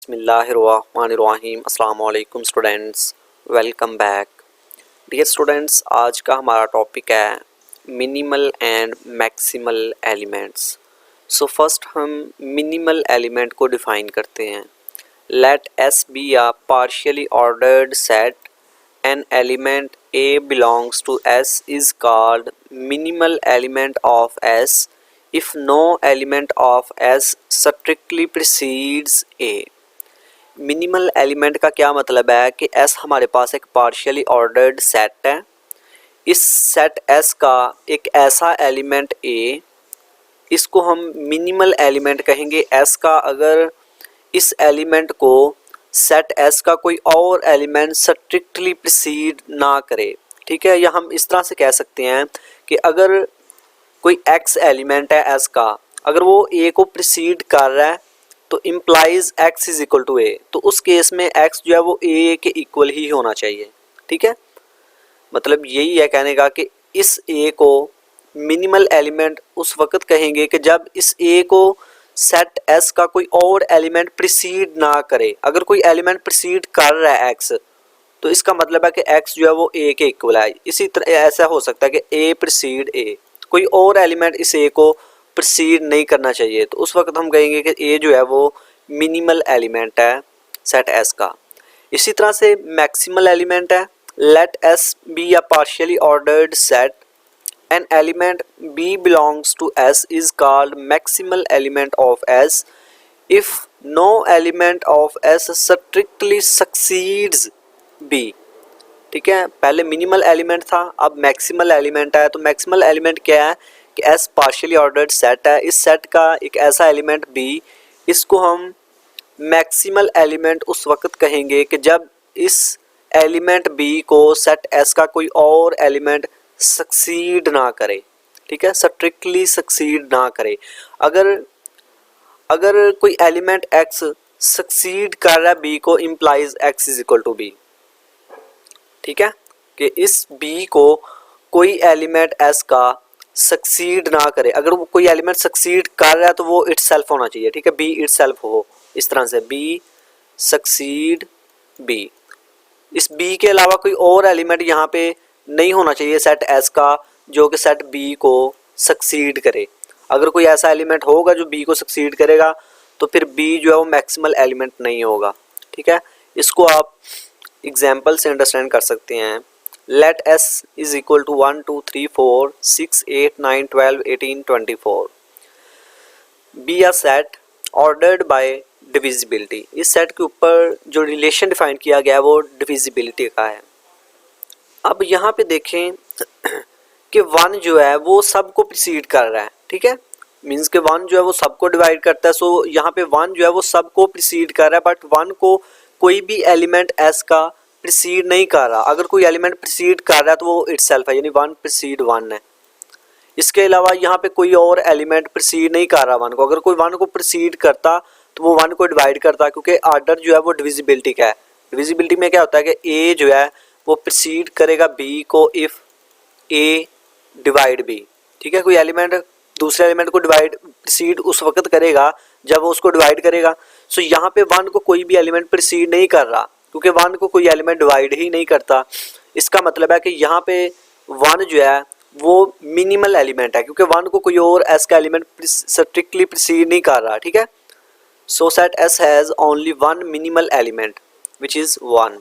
बिस्मिल्लाहिर्रहमानिर्रहीम। अस्सलाम वालेकुम students, welcome back. Dear students, आज का हमारा टॉपिक है minimal and maximal elements. So first हम मिनिमल एलिमेंट को डिफ़ाइन करते हैं। Let S be a partially ordered set, an element A belongs to S is called minimal element of S if no element of S strictly precedes A। Minimal element का क्या मतलब है कि S हमारे पास एक partially ordered set है। इस set S का एक ऐसा एलिमेंट A, इसको हम मिनिमल एलिमेंट कहेंगे S का, अगर इस एलिमेंट को सेट S का कोई और एलिमेंट स्ट्रिक्टली प्रीसीड ना करे। ठीक है, या हम इस तरह से कह सकते हैं कि अगर कोई x एलिमेंट है S का, अगर वो A को प्रीसीड कर रहा है तो implies x is equal to A, तो उस केस में x जो है वो A के इक्वल ही होना चाहिए। ठीक है, मतलब यही है कहने का कि इस A को मिनिमल एलिमेंट उस वक्त कहेंगे कि जब इस A को सेट S का कोई और एलिमेंट प्रीसीड ना करे। अगर कोई एलिमेंट प्रीसीड कर रहा है x, तो इसका मतलब है कि x जो है वो A के इक्वल है। इसी तरह ऐसा हो सकता है कि A प्रीसीड A, कोई और एलिमेंट इस A को प्रीसीड नहीं करना चाहिए, तो उस वक्त हम कहेंगे कि A जो है वो मिनिमल एलिमेंट है सेट S का। इसी तरह से मैक्सिमल एलिमेंट है। Let S be a partially ordered set, an element B belongs to S is called maximal element of S if no element of S strictly succeeds B। ठीक है, पहले minimal element था, अब maximal element है। तो maximal element क्या है कि S पार्शियली ऑर्डर्ड सेट है, इस सेट का एक ऐसा एलिमेंट B, इसको हम मैक्सिमल एलिमेंट उस वक्त कहेंगे कि जब इस एलिमेंट B को सेट S का कोई और एलिमेंट सक्सीड ना करे। ठीक है, स्ट्रिक्टली सक्सीड ना करे। अगर कोई एलिमेंट X सक्सीड कर रहा है B को, implies X is equal to B। ठीक है, कि इस B को कोई एलिमेंट S का सक्सीड ना करे। अगर वो कोई एलिमेंट सक्सीड कर रहा है तो वो इटसेल्फ होना चाहिए। ठीक है, B इटसेल्फ हो, इस तरह से B सक्सीड B। इस B के अलावा कोई और एलिमेंट यहाँ पे नहीं होना चाहिए सेट S का जो कि सेट B को सक्सीड करे। अगर कोई ऐसा एलिमेंट होगा जो B को सक्सीड करेगा तो फिर B जो है वो मैक्सिमल एलिमेंट नहीं होगा। ठीक है, इसको आप एग्जाम्पल से अंडरस्टैंड कर सकते हैं। Let S is equal to 1 2 3 4 6 8 9 12 18 24 be a set ordered bye divisibility. इस सेट के ऊपर जो रिलेशन डिफाइन किया गया है वो डिविजिबिलिटी का है। अब यहाँ पे देखें कि 1 जो है वो सबको प्रीसीड कर रहा है। ठीक है, मीन्स के 1 जो है वो सबको डिवाइड करता है। सो यहाँ पे 1 जो है वो सबको प्रीसीड कर रहा है, बट 1 को कोई भी एलिमेंट S का प्रीसीड नहीं कर रहा। अगर कोई एलिमेंट प्रीसीड कर रहा है तो वो इटसेल्फ है, यानी 1 प्रीसीड 1 है। इसके अलावा यहाँ पे कोई और एलिमेंट प्रीसीड नहीं कर रहा 1 को। अगर कोई 1 को प्रीसीड करता तो वो 1 को डिवाइड करता, क्योंकि आर्डर जो है वो डिविजिबिलिटी का है। डिविजिबिलिटी में क्या होता है कि A जो है वो प्रीसीड करेगा B को इफ़ A डिवाइड B। ठीक है, कोई एलिमेंट दूसरे एलिमेंट को डिवाइड प्रीसीड उस वक्त करेगा जब वो उसको डिवाइड करेगा। सो यहाँ पे 1 को कोई भी एलिमेंट प्रीसीड नहीं कर रहा, क्योंकि 1 को कोई एलिमेंट डिवाइड ही नहीं करता। इसका मतलब है कि यहाँ पे 1 जो है वो मिनिमल एलिमेंट है, क्योंकि 1 को कोई और S का एलिमेंट स्ट्रिक्टली प्रीसीड नहीं कर रहा। ठीक है, सो set S has only 1 minimal element which is 1।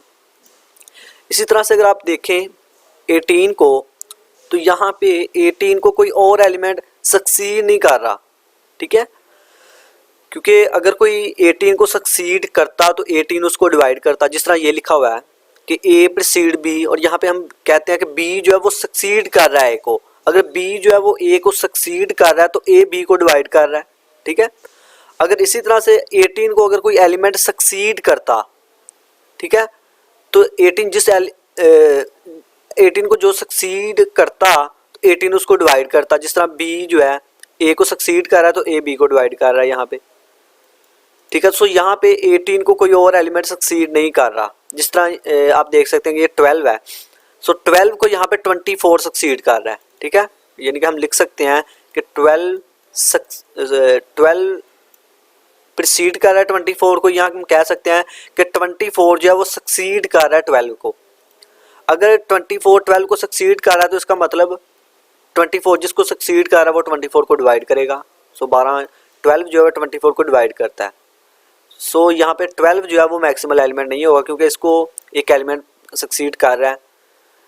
इसी तरह से अगर आप देखें 18 को, तो यहाँ पे 18 को कोई और एलिमेंट सक्सीड नहीं कर रहा। ठीक है, क्योंकि अगर कोई 18 को सक्सीड करता तो 18 उसको डिवाइड करता। जिस तरह ये लिखा हुआ है कि A प्रीसीड B, और यहाँ पे हम कहते हैं कि B जो है वो सक्सीड कर रहा है A को। अगर B जो है वो A को सक्सीड कर रहा है तो A B को डिवाइड कर रहा है। ठीक है, अगर इसी तरह से 18 को अगर कोई एलिमेंट सक्सीड करता, ठीक है, तो 18 को जो सक्सीड करता तो 18 उसको डिवाइड करता। जिस तरह B जो है A को सक्सीड कर रहा है तो A B को डिवाइड कर रहा है यहाँ पे। ठीक है, सो यहाँ पे 18 को कोई और एलिमेंट सक्सीड नहीं कर रहा। जिस तरह आप देख सकते हैं कि ये 12 है, सो 12 को यहाँ पे 24 सक्सीड कर रहा है। ठीक है, यानी कि हम लिख सकते हैं कि 12 प्रीसीड कर रहा है 24 को, यहाँ हम कह सकते हैं कि 24 जो है वो सक्सीड कर रहा है 12 को। अगर 24 12 को सक्सीड कर रहा है तो इसका मतलब 24 जिसको सक्सीड कर रहा है वो 24 को डिवाइड करेगा। सो 12 जो है 24 को डिवाइड करता है। सो यहाँ पे 12 जो है वो मैक्सिमल एलिमेंट नहीं होगा क्योंकि इसको एक एलिमेंट सक्सीड कर रहा है।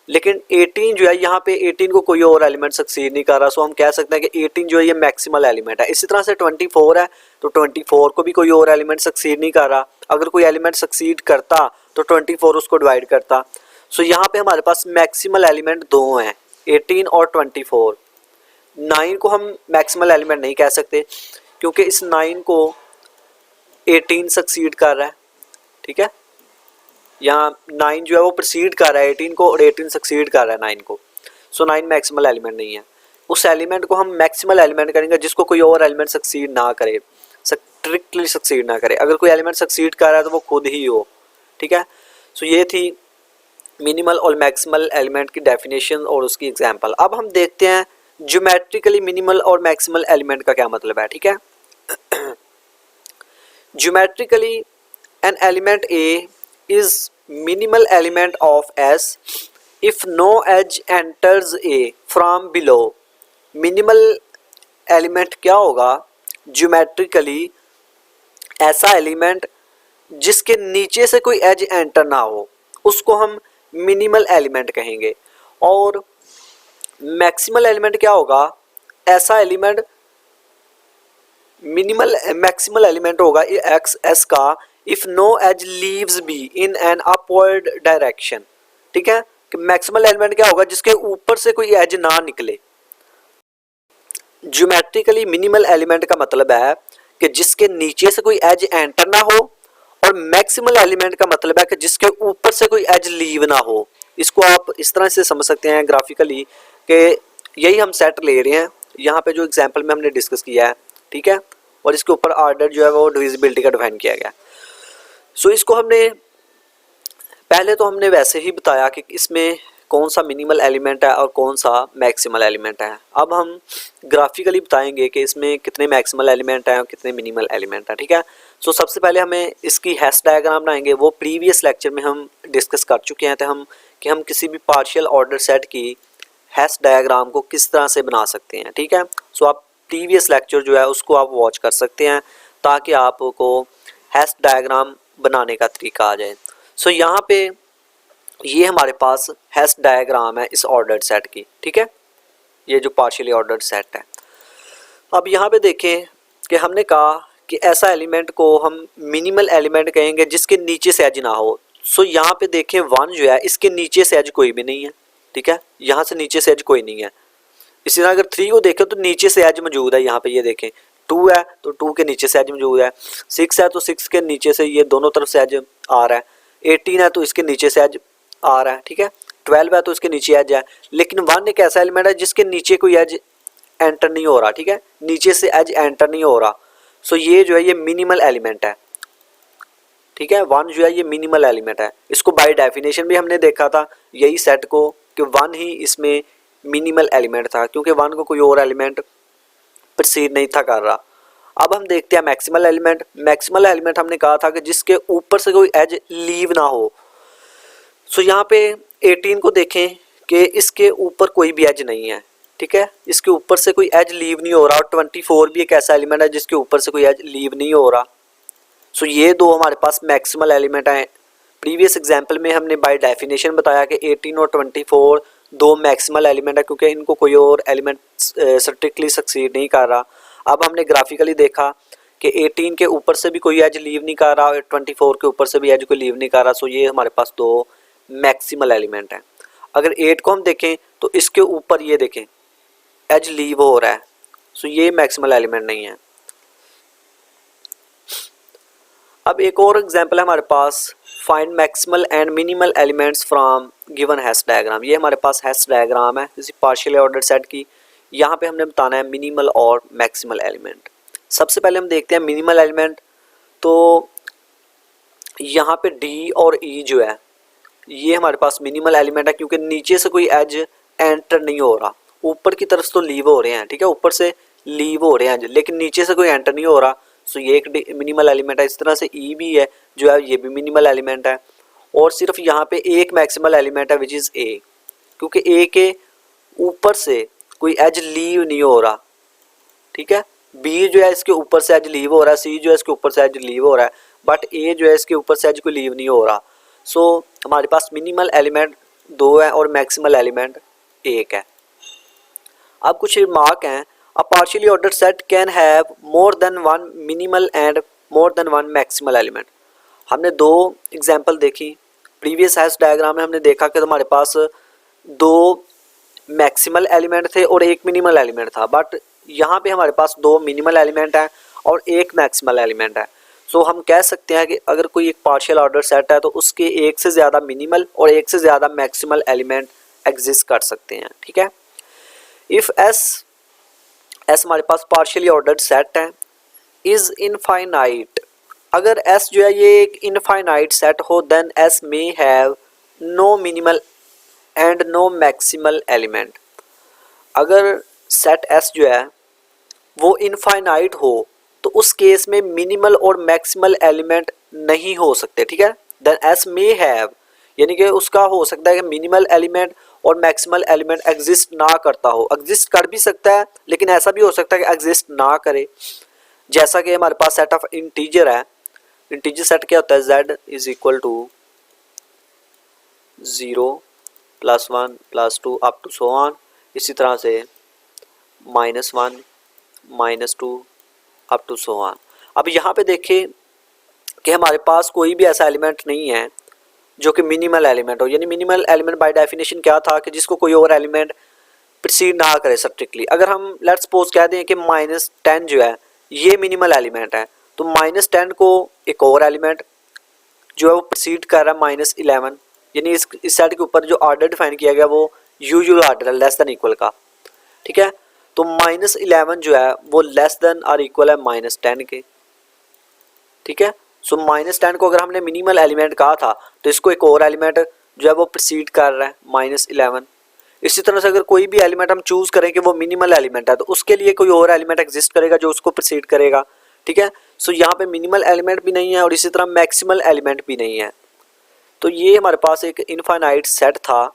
लेकिन 18 जो है यहाँ पे 18 को कोई और एलिमेंट सक्सीड नहीं कर रहा। सो हम कह सकते हैं कि 18 जो है ये मैक्सिमल एलिमेंट है। इसी तरह से 24 है तो 24 को भी कोई और एलिमेंट सक्सीड नहीं कर रहा। अगर कोई एलिमेंट सक्सीड करता तो 24 उसको डिवाइड करता। सो यहाँ पे हमारे पास मैक्सिमल एलिमेंट दो हैं, 18 और 24। 9 को हम मैक्सिमल एलिमेंट नहीं कह सकते क्योंकि इस 9 को 18 सक्सीड कर रहा है। ठीक है, यहाँ 9 जो है वो प्रीसीड कर रहा है 18 को और 18 सक्सीड कर रहा है 9 को। सो 9 मैक्सिमल एलिमेंट नहीं है। उस एलिमेंट को हम मैक्सिमल एलिमेंट करेंगे जिसको कोई और एलिमेंट सक्सीड ना करे, स्ट्रिक्टली सक्सीड ना करे। अगर कोई एलिमेंट सक्सीड कर रहा है तो वो खुद ही हो। ठीक है, सो ये थी मिनिमल और मैक्सिमल एलिमेंट की डेफिनेशन और उसकी एग्जांपल। अब हम देखते हैं ज्योमेट्रिकली मिनिमल और मैक्सिमल एलिमेंट का क्या मतलब है। ठीक है, geometrically N element A is minimal element of S if no edge enters A from below। minimal element क्या होगा? ज्योमेट्रिकली ऐसा एलिमेंट जिसके नीचे से कोई एज एंटर ना हो उसको हम मिनिमल एलिमेंट कहेंगे। और मैक्सिमल एलिमेंट क्या होगा? ऐसा एलिमेंट मैक्सिमल एलिमेंट होगा एक्स एस का if no edge leaves B in an upward direction. ठीक है, कि मैक्सिमल एलिमेंट क्या होगा? जिसके ऊपर से कोई एज ना निकले। ज्योमेट्रिकली मिनिमल एलिमेंट का मतलब है कि जिसके नीचे से कोई एज एंटर ना हो, और मैक्सिमल एलिमेंट का मतलब है कि जिसके ऊपर से कोई एज लीव ना हो। इसको आप इस तरह से समझ सकते हैं ग्राफिकली कि यही हम सेट ले रहे हैं यहाँ पे जो एग्जाम्पल में हमने डिस्कस किया है। ठीक है, और इसके ऊपर आर्डर जो है वो डिविजिबिलिटी का डिफाइन किया गया। सो इसको हमने पहले तो हमने वैसे ही बताया कि इसमें कौन सा मिनिमल एलिमेंट है और कौन सा मैक्सिमल एलिमेंट है। अब हम ग्राफिकली बताएंगे कि इसमें कितने मैक्सिमल एलिमेंट हैं और कितने मिनिमल एलिमेंट हैं। ठीक है, सो सबसे पहले हमें इसकी हैश डायग्राम बनाएंगे। वो प्रीवियस लेक्चर में हम डिस्कस कर चुके हैं कि हम किसी भी पार्शियल ऑर्डर सेट की हैश डायग्राम को किस तरह से बना सकते हैं। ठीक है, सो आप प्रीवियस लेक्चर जो है उसको आप वॉच कर सकते हैं ताकि आपको हैश डायग्राम बनाने का तरीका आ जाए। सो यहाँ पे ये हमारे पास हैश डायग्राम है इस ऑर्डर्ड सेट की। ठीक है, ये जो पार्शियली ऑर्डर्ड सेट है। अब यहाँ पे देखें कि हमने कहा कि ऐसा एलिमेंट को हम मिनिमल एलिमेंट कहेंगे जिसके नीचे से एज ना हो। सो यहाँ पे देखें 1 जो है इसके नीचे से एज कोई भी नहीं है। ठीक है, यहाँ से नीचे से एज कोई नहीं है। इसी तरह अगर 3 को देखें तो नीचे से एज मौजूद है। यहाँ पे ये देखें 2 है तो 2 के नीचे से एज मौजूद है। 6 है तो 6 के नीचे से ये दोनों तरफ से एज आ रहा है। 18 है तो इसके नीचे से एज आ रहा है। ठीक है, 12 है तो इसके नीचे एज है। लेकिन 1 एक ऐसा एलिमेंट है जिसके नीचे कोई एज एंटर नहीं हो रहा। ठीक है, नीचे से एज एंटर नहीं हो रहा। सो ये जो है ये मिनिमल एलिमेंट है। ठीक है, 1 जो है ये मिनिमल एलिमेंट है। इसको बाय डेफिनेशन भी हमने देखा था यही सेट को कि 1 ही इसमें मिनिमल एलिमेंट था क्योंकि 1 को कोई और एलिमेंट प्रीसीड नहीं था कर रहा। अब हम देखते हैं मैक्सिमल एलिमेंट। मैक्सिमल एलिमेंट हमने कहा था कि जिसके ऊपर से कोई एज लीव ना हो। सो यहाँ पे 18 को देखें कि इसके ऊपर कोई भी एज नहीं है। ठीक है, इसके ऊपर से कोई एज लीव नहीं हो रहा। और 24 भी एक ऐसा एलिमेंट है जिसके ऊपर से कोई एज लीव नहीं हो रहा। सो ये दो हमारे पास मैक्सिमल एलिमेंट हैं। प्रीवियस एग्जाम्पल में हमने बाय डेफिनेशन बताया कि 18 और 24 दो मैक्सिमल एलिमेंट है क्योंकि इनको कोई और एलिमेंट स्ट्रिक्टली सक्सीड नहीं कर रहा। अब हमने ग्राफिकली देखा कि 18 के ऊपर से भी कोई एज लीव नहीं कर रहा और 24 के ऊपर से भी एज कोई लीव नहीं कर रहा। सो ये हमारे पास दो मैक्सिमल एलिमेंट हैं। अगर 8 को हम देखें तो इसके ऊपर ये देखें एज लीव हो रहा है। सो ये मैक्सिमल एलिमेंट नहीं है। अब एक और एग्जांपल है हमारे पास, find maximal and minimal elements from given Hasse diagram. ये हमारे पास हैश डायग्राम है किसी पार्शियली ऑर्डर्ड सेट की। यहाँ पे हमने बताना है मिनिमल और मैक्सिमल एलिमेंट। सबसे पहले हम देखते हैं मिनिमल एलिमेंट। तो यहाँ पे डी और ई जो है ये हमारे पास मिनिमल एलिमेंट है क्योंकि नीचे से कोई एज एंटर नहीं हो रहा। ऊपर की तरफ तो लीव हो रहे हैं। ठीक है, ऊपर से लीव हो रहे हैं लेकिन नीचे से कोई एंटर नहीं हो रहा। सो ये एक मिनिमल एलिमेंट है। इस तरह से ई भी है जो है ये भी मिनिमल एलिमेंट है, और सिर्फ यहाँ पे एक मैक्सिमल एलिमेंट है विच इज़ ए, क्योंकि ए के ऊपर से कोई एज लीव नहीं हो रहा, ठीक है। बी जो है इसके ऊपर से एज लीव हो रहा है, सी जो है इसके ऊपर से एज लीव हो रहा है, बट ए जो है इसके ऊपर से एज कोई लीव नहीं हो रहा। सो हमारे पास मिनिमल एलिमेंट 2 है और मैक्सिमल एलिमेंट 1 है। अब कुछ रिमार्क हैं। अ partially ordered set can have more than one minimal and more than one maximal element. हमने 2 एग्जांपल देखी प्रीवियस हैश डायग्राम में। हमने देखा कि हमारे पास 2 मैक्सिमल एलिमेंट थे और 1 मिनिमल एलिमेंट था, बट यहाँ पे हमारे पास 2 मिनिमल एलिमेंट हैं और 1 मैक्सिमल एलिमेंट है। सो हम कह सकते हैं कि अगर कोई एक पार्शियल ऑर्डर सेट है तो उसके 1 से ज़्यादा मिनिमल और 1 से ज़्यादा मैक्सिमल एलिमेंट एग्जिस्ट कर सकते हैं, ठीक है। इफ़ एस हमारे पास पार्शियली ऑर्डर्ड सेट है इज़ इनफाइनाइट, अगर एस जो है ये एक इनफाइनाइट सेट हो then S may have no minimal and no maximal element. अगर सेट एस जो है वो इनफाइनाइट हो तो उस केस में मिनिमल और मैक्सिमल एलिमेंट नहीं हो सकते, ठीक है। देन एस मे हैव यानी कि उसका हो सकता है कि मिनिमल एलिमेंट और मैक्सिमल एलिमेंट एग्जिस्ट ना करता हो, एग्जिस्ट कर भी सकता है लेकिन ऐसा भी हो सकता है कि एग्जिस्ट ना करे। जैसा कि हमारे पास सेट ऑफ इंटीजर है, इंटीजर सेट क्या होता है, z is equal to 0 +1 +2 up to so on, इसी तरह से -1 -2 अप टू सो ऑन। अब यहाँ पे देखिए कि हमारे पास कोई भी ऐसा एलिमेंट नहीं है जो कि मिनिमल एलिमेंट हो, यानी मिनिमल एलिमेंट बाय डेफिनेशन क्या था कि जिसको कोई और एलिमेंट प्रीसीड ना करे स्ट्रिक्टली। अगर हम लेट्स सपोज कह दें कि -10 जो है ये मिनिमल एलिमेंट है, तो -10 को एक और एलिमेंट जो है वो प्रीसीड कर रहा है -11, यानी इस सेट के ऊपर जो ऑर्डर डिफाइन किया गया वो यूजुअल ऑर्डर है लेस देन इक्वल का, ठीक है। तो -11 जो है वो लेस देन और इक्वल है -10 के, ठीक है। सो -10 को अगर हमने मिनिमल एलिमेंट कहा था तो इसको एक और एलिमेंट जो है वो प्रीसीड कर रहा है -11। इसी तरह से अगर कोई भी एलिमेंट हम चूज करें कि वो मिनिमल एलिमेंट है तो उसके लिए कोई और एलिमेंट एग्जिस्ट करेगा जो उसको प्रीसीड करेगा, ठीक है। सो यहाँ पे मिनिमल एलिमेंट भी नहीं है और इसी तरह मैक्सिमल एलिमेंट भी नहीं है। तो ये हमारे पास एक इनफाइनाइट सेट था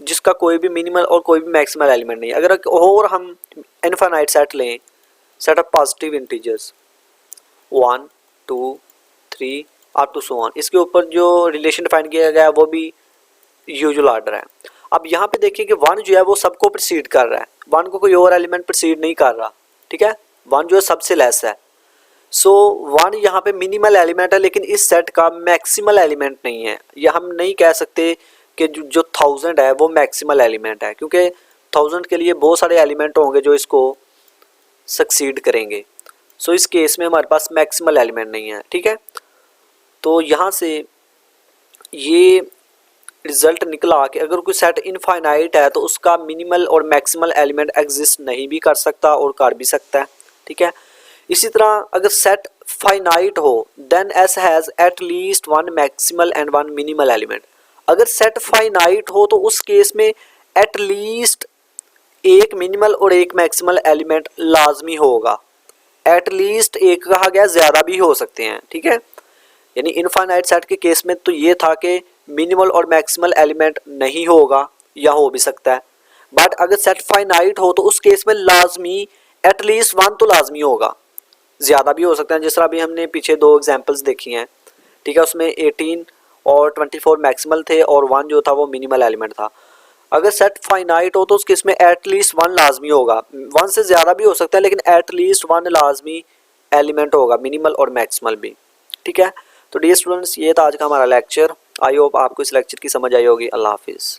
जिसका कोई भी मिनिमल और कोई भी मैक्सिमल एलिमेंट नहीं है। अगर और हम इनफाइनाइट सेट लें, set of positive integers 1 2 3 up to so on, इसके ऊपर जो रिलेशन डिफाइन किया गया है वो भी यूजुअल ऑर्डर है। अब यहाँ पे देखिए कि 1 जो है वो सबको प्रीसीड कर रहा है, 1 को कोई और एलिमेंट प्रीसीड नहीं कर रहा, ठीक है। 1 जो है सबसे लेस है। सो 1 यहाँ पे मिनिमल एलिमेंट है लेकिन इस सेट का मैक्सिमल एलिमेंट नहीं है। या हम नहीं कह सकते कि जो 1000 है वो मैक्सिमल एलिमेंट है, क्योंकि 1000 के लिए बहुत सारे एलिमेंट होंगे जो इसको सक्सीड करेंगे। सो इस केस में हमारे पास मैक्सिमल एलिमेंट नहीं है, ठीक है। तो यहाँ से ये रिजल्ट निकला कि अगर कोई सेट इनफाइनाइट है तो उसका मिनिमल और मैक्सिमल एलिमेंट एग्जिस्ट नहीं भी कर सकता और कर भी सकता है, ठीक है। इसी तरह अगर सेट फाइनाइट हो then S has at least 1 maximal and 1 minimal element. अगर सेट फाइनाइट हो तो उस केस में एट लीस्ट 1 मिनिमल और 1 मैक्सिमल एलिमेंट लाजमी होगा। एट लीस्ट 1 कहा गया, ज़्यादा भी हो सकते हैं, ठीक है। यानी इनफाइनाइट सेट के केस में तो ये था कि मिनिमल और मैक्सिमल एलिमेंट नहीं होगा या हो भी सकता है, बट अगर सेट फाइनाइट हो तो उस केस में लाजमी एटलीस्ट 1 तो लाजमी होगा, ज़्यादा भी हो सकता है। जिस तरह अभी हमने पीछे 2 एग्जांपल्स देखी हैं, ठीक है, उसमें 18 और 24 मैक्सिमल थे और 1 जो था वो मिनिमल एलिमेंट था। अगर सेट फाइनाइट हो तो उस केस में एटलीस्ट 1 लाजमी होगा, 1 से ज़्यादा भी हो सकता है लेकिन एटलीस्ट 1 लाजमी एलिमेंट होगा, मिनिमल और मैक्सिमल भी, ठीक है। तो डियर स्टूडेंट्स, ये था आज का हमारा लेक्चर। आई होप आपको इस लेक्चर की समझ आई होगी। अल्लाह हाफिज़।